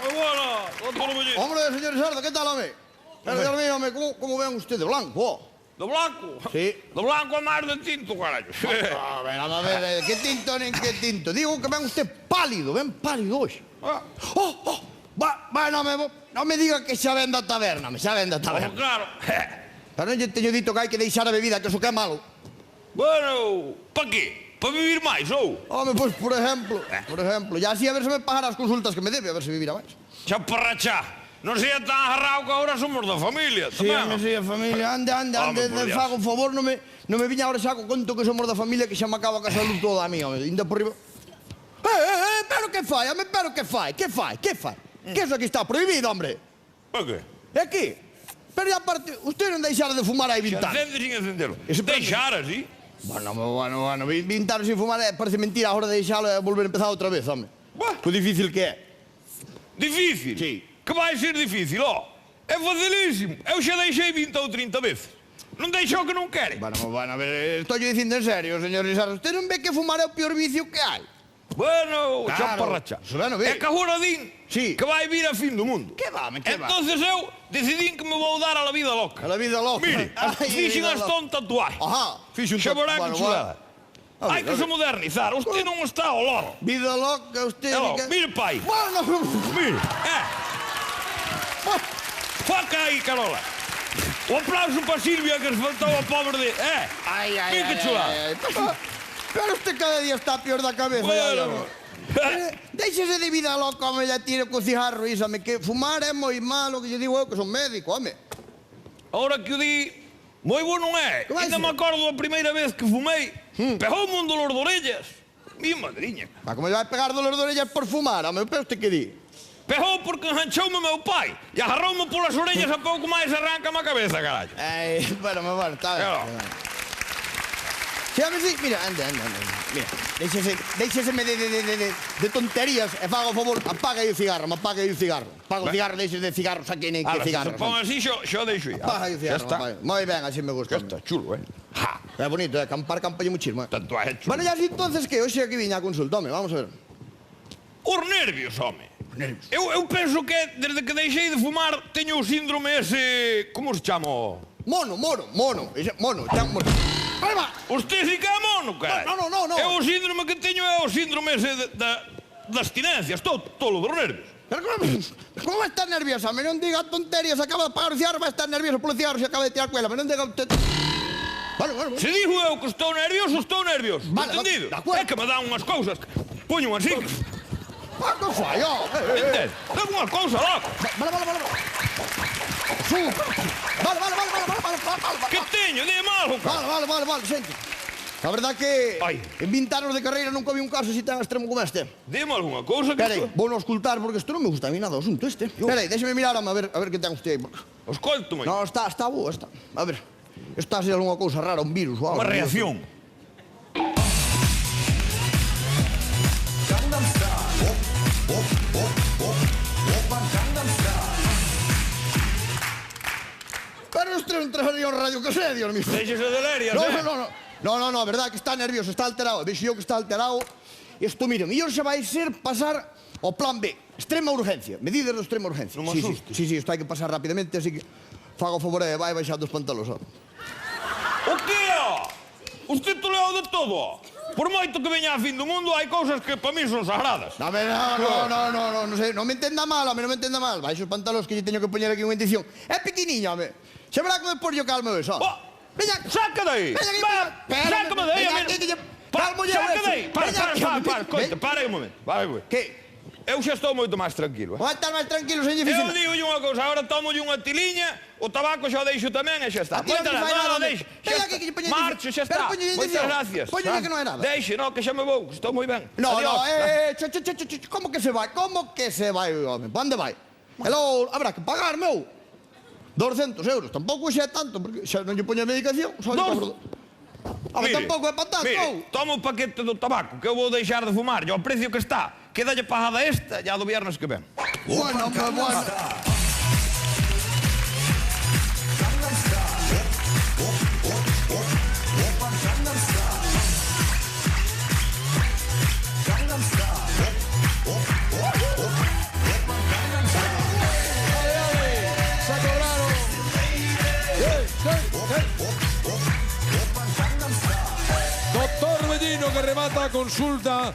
Muy bueno, doctor Muñiz. Hombre, señor Isardo, ¿qué tal, hombre? Dios mío, hombre, ¿cómo ven ustedes? ¿Blanco? ¿De blanco? Sí. De blanco es más de tinto, carajo. A ver, vamos a ver, ¿qué tinto ni qué tinto? Digo que ven usted pálido, ven pálido hoy. Ah, No me diga que xa ven da taberna, xa ven da taberna. claro. Pero non lle teño dito que hai que deixar a bebida, que eso que é malo. Bueno, ¿para qué? ¿Para vivir máis, ou? Home, pois, por exemplo, ya así a ver se me pagará as consultas que me debe, a ver se vivirá máis. Xa parrachá. Non sea tan agarrado que agora somos da familia, Sí, home, sí, a familia, ande, por Dios. fago un favor, non me viña agora xa co conto que somos da familia que xa me acaba a casa luz toda a mí, home, inda por riba. Pero que fai, home, pero que fai? Que eso aquí está prohibido, hombre. ¿Para qué? É aquí. Pero e aparte, usted non deixara de fumar hai 20 Se anos. acende sin encenderlo. Ese plan- Deixar así. Bueno, 20 anos sin fumar, parece mentira, agora deixalo e volver a empezar outra vez, home. Buah. Que difícil que é. Difícil? Sí. Que vai ser difícil, ó. É facilísimo. Eu xa deixei 20 ou 30 veces. Non deixou que non quere. Bueno, a ver, estou dicindo en serio, señor Lizardo. Usted non ve que fumar é o peor vicio que hai? Bueno, Claro, xa parracha. eso ben o ve. É que agora din Sí. que vai vir a fin do mundo. Que va, que va? Entonces eu decidín que me vou dar a la vida loca. A la vida loca. Mire, fixen as tatuajes. Ajá, fixen Xa verá bueno, que chulada. A ver, Hai que se modernizar. Usted non está ao loro. Vida loca, usted... Hello, que- mire, pai. Bueno, Mire, Foca aí, Carola. O aplauso para Silvia que se faltou a pobre de... Ai, Mira que chulada. Pero usted cada día está peor da cabeza. Bueno. Déixese de vida loca, home, ya tire co cigarro, ísame, que fumar é moi malo, que lle digo eu que son médico, home. Ahora que o di, moi bo non é. Que vai Ainda ser? me acordo a primeira vez que fumei. Pegou-me un dolor de orellas. Mi madriña. Pa, como lle vai pegar dolor de orellas por fumar, home, pero usted que di? Pegou porque enganchoume meu pai e agarroume polas orellas a pouco máis arranca-me a cabeza, carallo. Bueno, está ben. Claro. Sí, home, sí, mira, anda. Mira, déixeseme de tonterías e faga o favor, apaga aí o cigarro, apaga aí o cigarro. Apaga o cigarro, deixes de cigarros aquí, nem que Ala, se cigarros. se pon así, xo deixo aí. Apaga aí o Xa cigarro, está. apaga. Moi ben, así me gusta. Xa está, chulo, Ja. É bonito, campar campalle muchísimo. Tatuaje chulo. Bueno, ya así entonces que hoxe aquí viña a consulta, home, vamos a ver. Os nervios, home. Eu penso que desde que deixei de fumar teño o síndrome ese... Como se chama? Mono. Ten mono. Vai, va. Usted sí que é mono, cara. No. É o síndrome que teño, é o síndrome ese da abstinencia. Estou tolo dos nervios. Pero como vai estar nerviosa? Me non diga tonterías, acaba de pagar o cigarro, vai estar nervioso polo cigarro, se acaba de tirar cuela, me non diga... Bueno. Se digo eu que estou nervioso, Vale, entendido? de acuerdo. É que me dan unhas cousas que poño así. Ah, que fai, ó. Entende? É unha cousa loco. Vale. Vale. Que teño? Dime algo, cara. Vale, xente. A verdad que Ai. en 20 anos de carreira nunca vi un caso así tan extremo como este. Dime algunha cousa que... Espera aí, vou no escultar porque isto non me gusta a mí nada o asunto este. Espera aí, déxeme mirar a ver que ten usted aí. Escolto, moi. No, está boa, está. A ver, está a ser algunha cousa rara, un virus ou algo. Unha reacción. Pero usted non traería un radio que sé, Dios mío. Déxese de lerias, No, a verdad que está nervioso, está alterado. Vexo yo que está alterado. Isto, mire, mellor xa vai ser pasar ao plan B. Extrema urgencia, medidas de extrema urgencia. Non me asuste. Sí, isto hai que pasar rapidamente, así que faga o favor e vai baixando os pantalos. O que, ó? Usted toleou de todo, ó. Por moito que veña a fin do mundo, hai cousas que para mí son sagradas. No sei, non me entenda mal, home, non me entenda mal. Baixo os pantalos que lle teño que poñer aquí unha edición. É pequeniña, home. Xa verá como por yo calmo eso. Oh, Veña, saca de aí. Sácame de aí. Saca de aí. Para un momento. Que? Eu xa estou moito máis tranquilo. Vai estar máis tranquilo, sen difícil. Eu digo unha cousa, agora tomo unha tiliña, o tabaco xa o deixo tamén e xa está. Moitas Moitas deixo. Veña aquí que lle poñen Marcho, xa está. Moitas gracias. Poñele que non é nada. Deixe, no, que xa me vou, que estou moi ben. No, Adiós. como que se vai? Como que se vai, home? Pa onde vai? Hello, habrá que pagar, meu. 200 euros, tampouco xa é tanto, porque xa non lle poño a medicación, só lle cobro... Home, tampouco é pa tanto. Mire, tomo o paquete do tabaco, que eu vou deixar de fumar, e ao precio que está, quedalle pagada esta, ya do viernes que ven. Bueno. Marcelino que remata a consulta.